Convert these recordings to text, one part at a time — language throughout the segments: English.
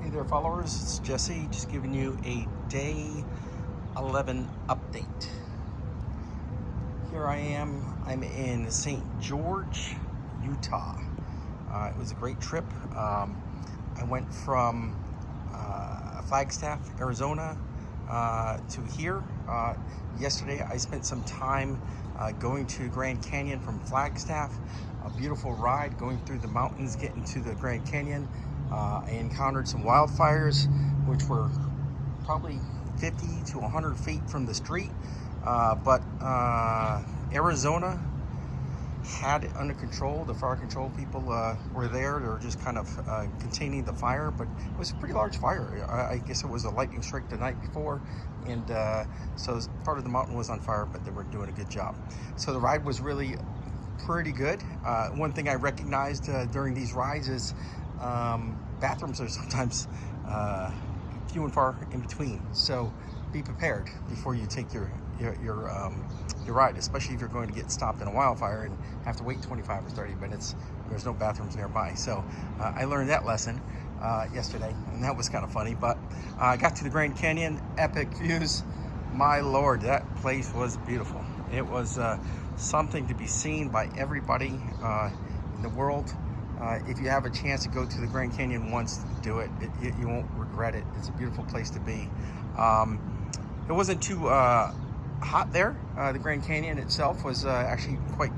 Hey there, followers. It's Jesse, just giving you a day 11 update. Here I am. I'm in St. George, Utah. It was a great trip. I went from Flagstaff, Arizona to here. Yesterday, I spent some time going to Grand Canyon from Flagstaff. A beautiful ride going through the mountains, getting to the Grand Canyon. I encountered some wildfires, which were probably 50 to 100 feet from the street. But Arizona had it under control. The fire control people were there. They were just kind of containing the fire, but it was a pretty large fire. I guess it was a lightning strike the night before, and so part of the mountain was on fire, but they were doing a good job. So the ride was really pretty good. One thing I recognized during these rides is bathrooms are sometimes few and far in between. So be prepared before you take your ride, especially if you're going to get stopped in a wildfire and have to wait 25 or 30 minutes. There's no bathrooms nearby. So I learned that lesson yesterday, and that was kind of funny. But I got to the Grand Canyon, epic views. My Lord, that place was beautiful. It was something to be seen by everybody in the world. If you have a chance to go to the Grand Canyon once, do it. You won't regret it. It's a beautiful place to be. It wasn't too hot there. The Grand Canyon itself was actually quite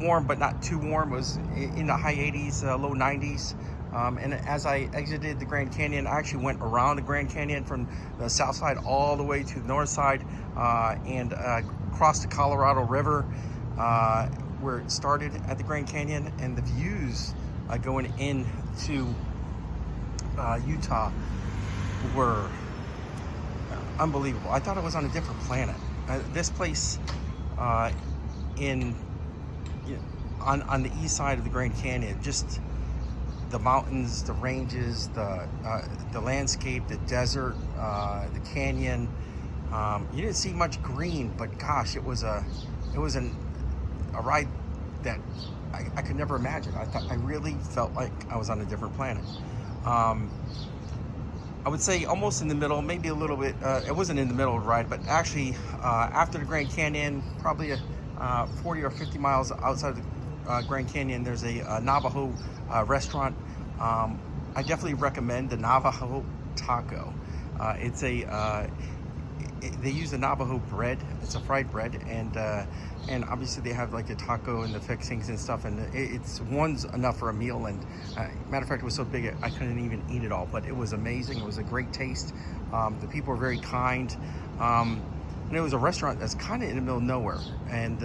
warm, but not too warm. It was in the high 80s, low 90s. And as I exited the Grand Canyon, I actually went around the Grand Canyon from the south side all the way to the north side and crossed the Colorado River, where it started at the Grand Canyon, and the views going into Utah were unbelievable. I thought I was on a different planet. This place on the east side of the Grand Canyon, just the mountains, the ranges, the landscape, the desert, the canyon. You didn't see much green, but gosh, it was a ride that I could never imagine. I really felt like I was on a different planet. I would say almost in the middle, maybe a little bit. It wasn't in the middle of the ride, but actually after the Grand Canyon, probably 40 or 50 miles outside of the Grand Canyon, there's a Navajo restaurant. I definitely recommend the Navajo taco. They use the Navajo bread. It's a fried bread, and obviously they have like the taco and the fixings and stuff, and it's one's enough for a meal. And matter of fact, it was so big I couldn't even eat it all, but it was amazing. It was a great taste. The people were very kind, and it was a restaurant that's kind of in the middle of nowhere. And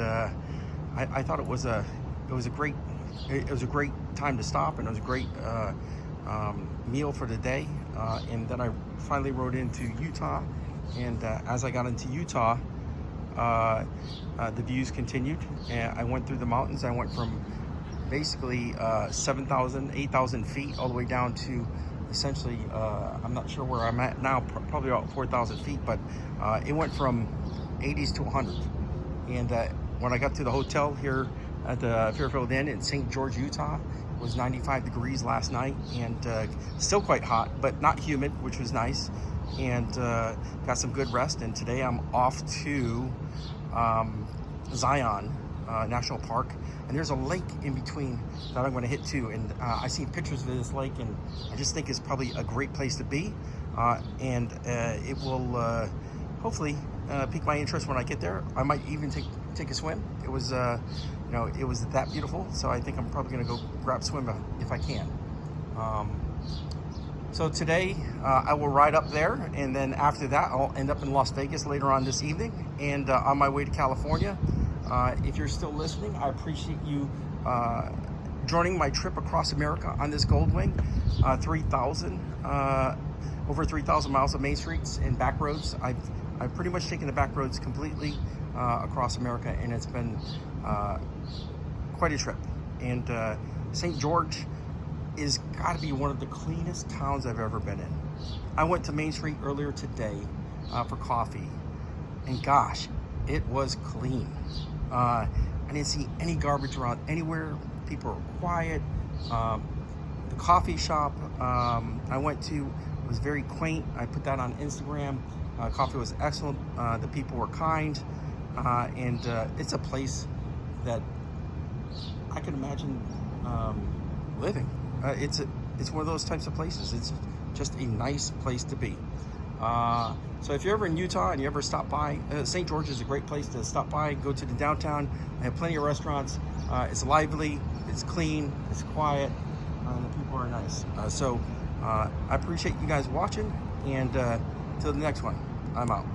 I thought it was a great time to stop, and it was a great meal for the day. And then I finally rode into Utah. And as I got into Utah, the views continued, and I went through the mountains. I went from basically 7,000, 8,000 feet all the way down to essentially, I'm not sure where I'm at now, probably about 4,000 feet, but it went from 80s to 100. And when I got to the hotel here at the Fairfield Inn in St. George, Utah, it was 95 degrees last night, and still quite hot, but not humid, which was nice. And got some good rest, and today I'm off to Zion National Park, and there's a lake in between that I'm going to hit too. And I seen pictures of this lake, and I just think it's probably a great place to be, and it will hopefully pique my interest when I get there. I might even take a swim. It was it was that beautiful, so I think I'm probably going to go grab a swim if I can. So today I will ride up there, and then after that I'll end up in Las Vegas later on this evening, and on my way to California. If you're still listening, I appreciate you joining my trip across America on this Goldwing. 3,000 over 3,000 miles of main streets and back roads. I've pretty much taken the back roads completely across America, and it's been quite a trip. And St. George is got to be one of the cleanest towns I've ever been in. I went to Main Street earlier today for coffee, and gosh, it was clean. I didn't see any garbage around anywhere. People were quiet. The coffee shop I went to was very quaint. I put that on Instagram. Coffee was excellent. The people were kind, and it's a place that I can imagine living. It's one of those types of places. It's just a nice place to be. So if you're ever in Utah and you ever stop by, St. George is a great place to stop by. Go to the downtown. They have plenty of restaurants. It's lively, it's clean, it's quiet, and the people are nice. So I appreciate you guys watching, and till the next one, I'm out.